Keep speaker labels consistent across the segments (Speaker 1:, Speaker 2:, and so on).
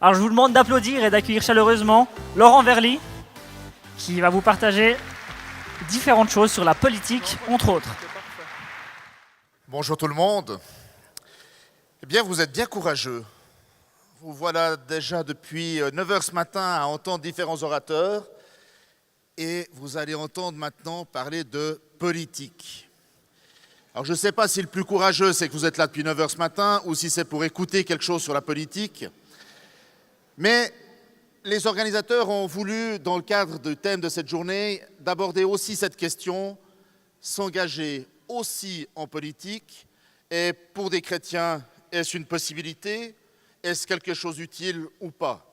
Speaker 1: Alors je vous demande d'applaudir et d'accueillir chaleureusement Laurent Verly, qui va vous partager différentes choses sur la politique, entre autres.
Speaker 2: Bonjour tout le monde. Eh bien, vous êtes bien courageux. Vous voilà déjà depuis 9 heures ce matin à entendre différents orateurs et vous allez entendre maintenant parler de politique. Alors je ne sais pas si le plus courageux c'est que vous êtes là depuis 9 heures ce matin ou si c'est pour écouter quelque chose sur la politique. Mais les organisateurs ont voulu, dans le cadre du thème de cette journée, d'aborder aussi cette question, s'engager aussi en politique. Et pour des chrétiens, est-ce une possibilité? Est-ce quelque chose d'utile ou pas?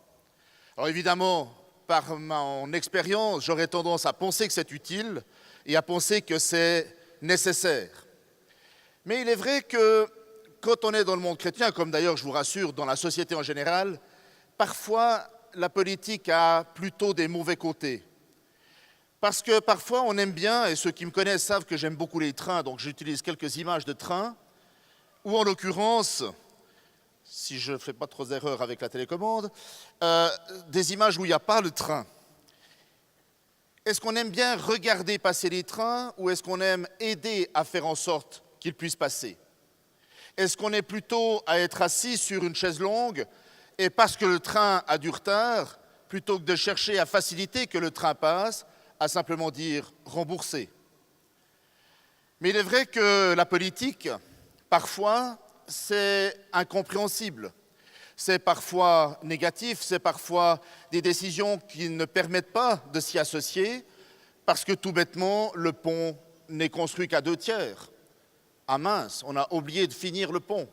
Speaker 2: Alors évidemment, par mon expérience, j'aurais tendance à penser que c'est utile et à penser que c'est nécessaire. Mais il est vrai que quand on est dans le monde chrétien, comme d'ailleurs je vous rassure dans la société en général, parfois la politique a plutôt des mauvais côtés. Parce que parfois on aime bien, et ceux qui me connaissent savent que j'aime beaucoup les trains, donc j'utilise quelques images de trains, ou en l'occurrence, si je ne fais pas trop d'erreurs avec la télécommande, des images où il n'y a pas le train. Est-ce qu'on aime bien regarder passer les trains ou est-ce qu'on aime aider à faire en sorte qu'ils puissent passer? Est-ce qu'on est plutôt à être assis sur une chaise longue et parce que le train a du retard, plutôt que de chercher à faciliter que le train passe, à simplement dire rembourser? Mais il est vrai que la politique, parfois, c'est incompréhensible. C'est parfois négatif, c'est parfois des décisions qui ne permettent pas de s'y associer parce que tout bêtement, le pont n'est construit qu'à 2/3. Ah mince, on a oublié de finir le pont.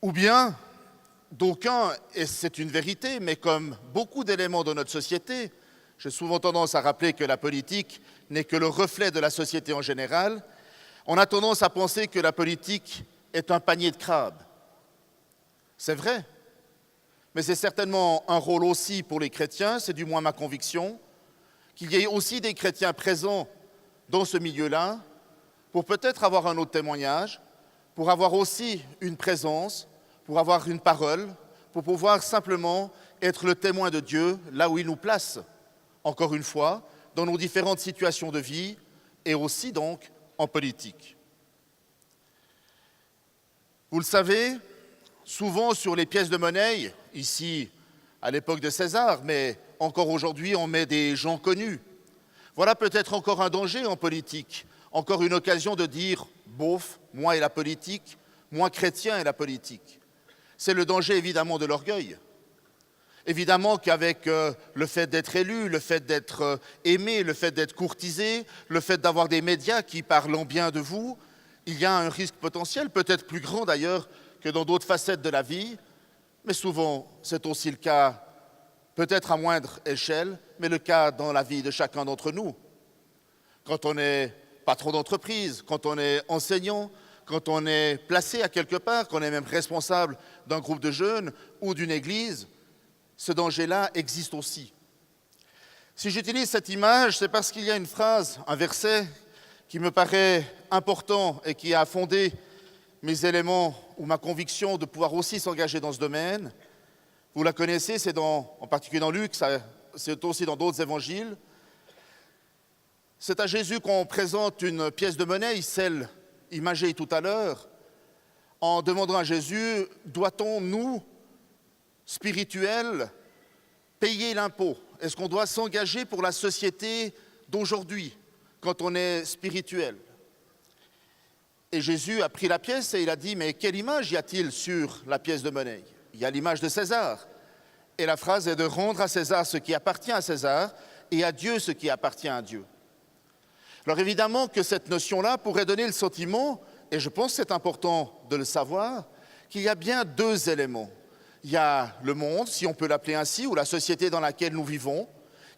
Speaker 2: Ou bien, d'aucuns, et c'est une vérité, mais comme beaucoup d'éléments de notre société, j'ai souvent tendance à rappeler que la politique n'est que le reflet de la société en général, on a tendance à penser que la politique est un panier de crabes. C'est vrai, mais c'est certainement un rôle aussi pour les chrétiens, c'est du moins ma conviction, qu'il y ait aussi des chrétiens présents dans ce milieu-là, pour peut-être avoir un autre témoignage, pour avoir aussi une présence, pour avoir une parole, pour pouvoir simplement être le témoin de Dieu là où il nous place, encore une fois, dans nos différentes situations de vie et aussi donc en politique. Vous le savez, souvent sur les pièces de monnaie, ici à l'époque de César, mais encore aujourd'hui on met des gens connus. Voilà peut-être encore un danger en politique, encore une occasion de dire « bof, moi et la politique, moi chrétien et la politique ». C'est le danger évidemment de l'orgueil. Évidemment qu'avec le fait d'être élu, le fait d'être aimé, le fait d'être courtisé, le fait d'avoir des médias qui parlent en bien de vous, il y a un risque potentiel, peut-être plus grand d'ailleurs que dans d'autres facettes de la vie, mais souvent c'est aussi le cas, peut-être à moindre échelle, mais le cas dans la vie de chacun d'entre nous. Quand on est patron d'entreprise, quand on est enseignant, quand on est placé à quelque part, qu'on est même responsable d'un groupe de jeunes ou d'une église, ce danger-là existe aussi. Si j'utilise cette image, c'est parce qu'il y a une phrase, un verset qui me paraît important et qui a fondé mes éléments ou ma conviction de pouvoir aussi s'engager dans ce domaine. Vous la connaissez, c'est en particulier dans Luc, c'est aussi dans d'autres évangiles. C'est à Jésus qu'on présente une pièce de monnaie, celle imagée tout à l'heure, en demandant à Jésus, doit-on, nous, spirituels, payer l'impôt? Est-ce qu'on doit s'engager pour la société d'aujourd'hui, quand on est spirituel? Et Jésus a pris la pièce et il a dit, mais quelle image y a-t-il sur la pièce de monnaie? Il y a l'image de César. Et la phrase est de rendre à César ce qui appartient à César et à Dieu ce qui appartient à Dieu. Alors évidemment que cette notion-là pourrait donner le sentiment, et je pense que c'est important de le savoir, qu'il y a bien deux éléments. Il y a le monde, si on peut l'appeler ainsi, ou la société dans laquelle nous vivons,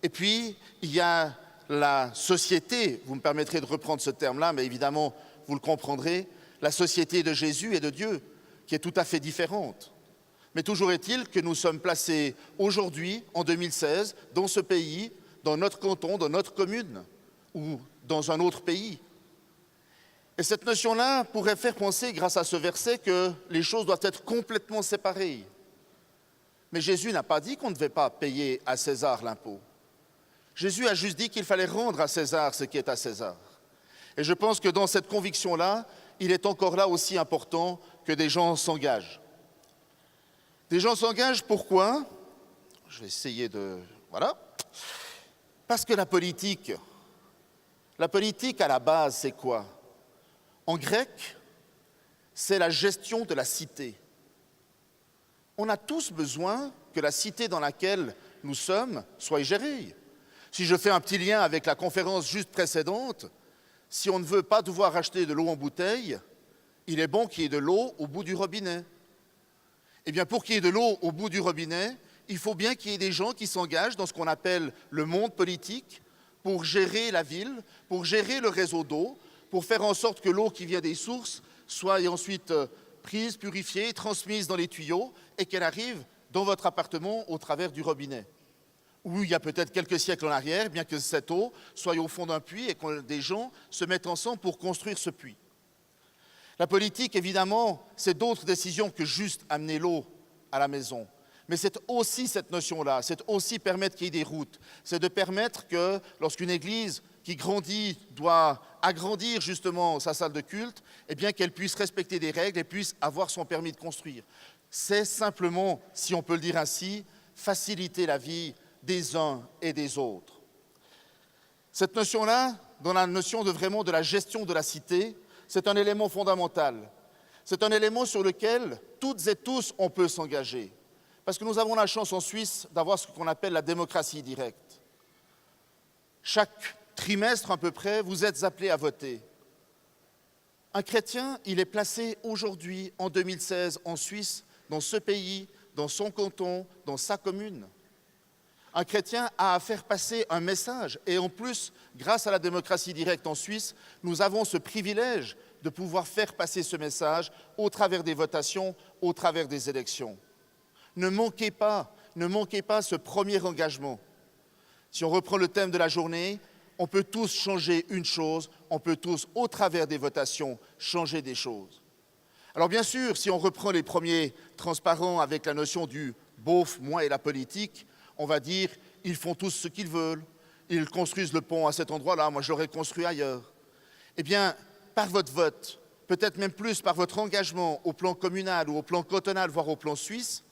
Speaker 2: et puis il y a la société, vous me permettrez de reprendre ce terme-là, mais évidemment vous le comprendrez, la société de Jésus et de Dieu, qui est tout à fait différente. Mais toujours est-il que nous sommes placés aujourd'hui, en 2016, dans ce pays, dans notre canton, dans notre commune, ou dans un autre pays. Et cette notion-là pourrait faire penser, grâce à ce verset, que les choses doivent être complètement séparées. Mais Jésus n'a pas dit qu'on ne devait pas payer à César l'impôt. Jésus a juste dit qu'il fallait rendre à César ce qui est à César. Et je pense que dans cette conviction-là, il est encore là aussi important que des gens s'engagent. Des gens s'engagent, pourquoi? Je vais essayer de... Voilà. Parce que la politique à la base, c'est quoi? En grec, c'est la gestion de la cité. On a tous besoin que la cité dans laquelle nous sommes soit gérée. Si je fais un petit lien avec la conférence juste précédente, si on ne veut pas devoir acheter de l'eau en bouteille, il est bon qu'il y ait de l'eau au bout du robinet. Eh bien, pour qu'il y ait de l'eau au bout du robinet, il faut bien qu'il y ait des gens qui s'engagent dans ce qu'on appelle le monde politique pour gérer la ville, pour gérer le réseau d'eau, pour faire en sorte que l'eau qui vient des sources soit ensuite prise, purifiée, transmise dans les tuyaux et qu'elle arrive dans votre appartement au travers du robinet. Ou il y a peut-être quelques siècles en arrière, bien que cette eau soit au fond d'un puits et que des gens se mettent ensemble pour construire ce puits. La politique, évidemment, c'est d'autres décisions que juste amener l'eau à la maison. Mais c'est aussi cette notion-là, c'est aussi permettre qu'il y ait des routes. C'est de permettre que lorsqu'une église qui grandit doit agrandir justement sa salle de culte, eh bien qu'elle puisse respecter des règles et puisse avoir son permis de construire. C'est simplement, si on peut le dire ainsi, faciliter la vie des uns et des autres. Cette notion-là, dans la notion de la gestion de la cité, c'est un élément fondamental. C'est un élément sur lequel toutes et tous on peut s'engager. Parce que nous avons la chance en Suisse d'avoir ce qu'on appelle la démocratie directe. Chaque trimestre à peu près, vous êtes appelés à voter. Un chrétien, il est placé aujourd'hui, en 2016, en Suisse, dans ce pays, dans son canton, dans sa commune. Un chrétien a à faire passer un message. Et en plus, grâce à la démocratie directe en Suisse, nous avons ce privilège de pouvoir faire passer ce message au travers des votations, au travers des élections. Ne manquez pas ce premier engagement. Si on reprend le thème de la journée, on peut tous changer une chose, on peut tous, au travers des votations, changer des choses. Alors bien sûr, si on reprend les premiers transparents avec la notion du « beauf, moi et la politique », on va dire « ils font tous ce qu'ils veulent, ils construisent le pont à cet endroit-là, moi je l'aurais construit ailleurs ». Eh bien, par votre vote, peut-être même plus par votre engagement au plan communal ou au plan cantonal, voire au plan suisse,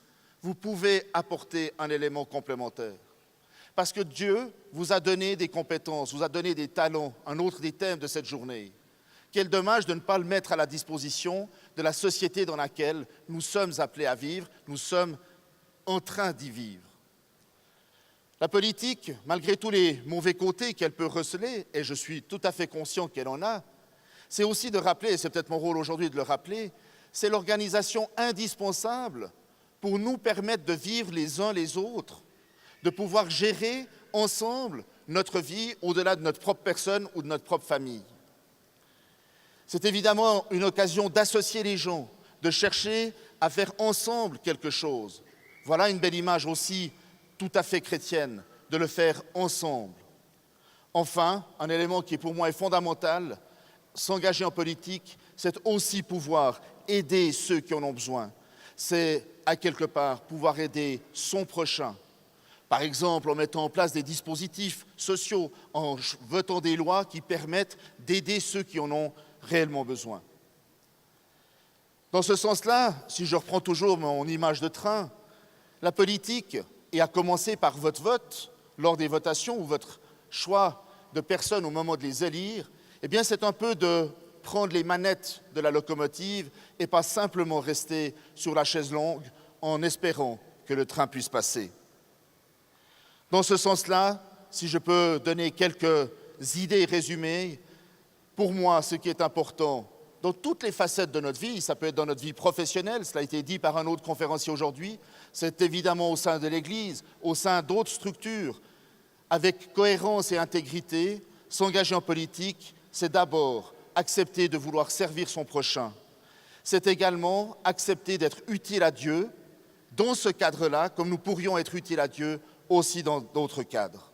Speaker 2: vous pouvez apporter un élément complémentaire. Parce que Dieu vous a donné des compétences, vous a donné des talents, un autre des thèmes de cette journée. Quel dommage de ne pas le mettre à la disposition de la société dans laquelle nous sommes appelés à vivre, nous sommes en train d'y vivre. La politique, malgré tous les mauvais côtés qu'elle peut receler, et je suis tout à fait conscient qu'elle en a, c'est aussi de rappeler, et c'est peut-être mon rôle aujourd'hui de le rappeler, c'est l'organisation indispensable pour nous permettre de vivre les uns les autres, de pouvoir gérer ensemble notre vie au-delà de notre propre personne ou de notre propre famille. C'est évidemment une occasion d'associer les gens, de chercher à faire ensemble quelque chose. Voilà une belle image aussi tout à fait chrétienne, de le faire ensemble. Enfin, un élément qui pour moi est fondamental, s'engager en politique, c'est aussi pouvoir aider ceux qui en ont besoin. C'est à quelque part pouvoir aider son prochain. Par exemple, en mettant en place des dispositifs sociaux, en votant des lois qui permettent d'aider ceux qui en ont réellement besoin. Dans ce sens-là, si je reprends toujours mon image de train, la politique, et à commencer par votre vote lors des votations ou votre choix de personnes au moment de les élire, eh bien c'est un peu de prendre les manettes de la locomotive et pas simplement rester sur la chaise longue en espérant que le train puisse passer. Dans ce sens-là, si je peux donner quelques idées résumées, pour moi, ce qui est important dans toutes les facettes de notre vie, ça peut être dans notre vie professionnelle, cela a été dit par un autre conférencier aujourd'hui, c'est évidemment au sein de l'Église, au sein d'autres structures, avec cohérence et intégrité, s'engager en politique, c'est d'abord accepter de vouloir servir son prochain. C'est également accepter d'être utile à Dieu dans ce cadre-là, comme nous pourrions être utiles à Dieu aussi dans d'autres cadres.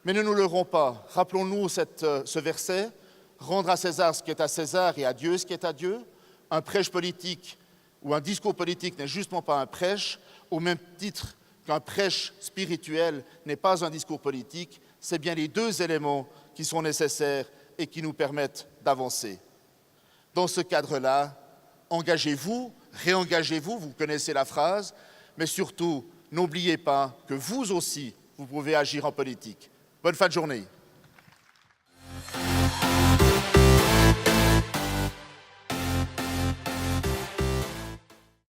Speaker 2: Mais ne nous leurrons pas, rappelons-nous ce verset, rendre à César ce qui est à César et à Dieu ce qui est à Dieu. Un prêche politique où un discours politique n'est justement pas un prêche, au même titre qu'un prêche spirituel n'est pas un discours politique, c'est bien les deux éléments qui sont nécessaires et qui nous permettent d'avancer. Dans ce cadre-là, engagez-vous, réengagez-vous, vous connaissez la phrase, mais surtout, n'oubliez pas que vous aussi, vous pouvez agir en politique. Bonne fin de journée.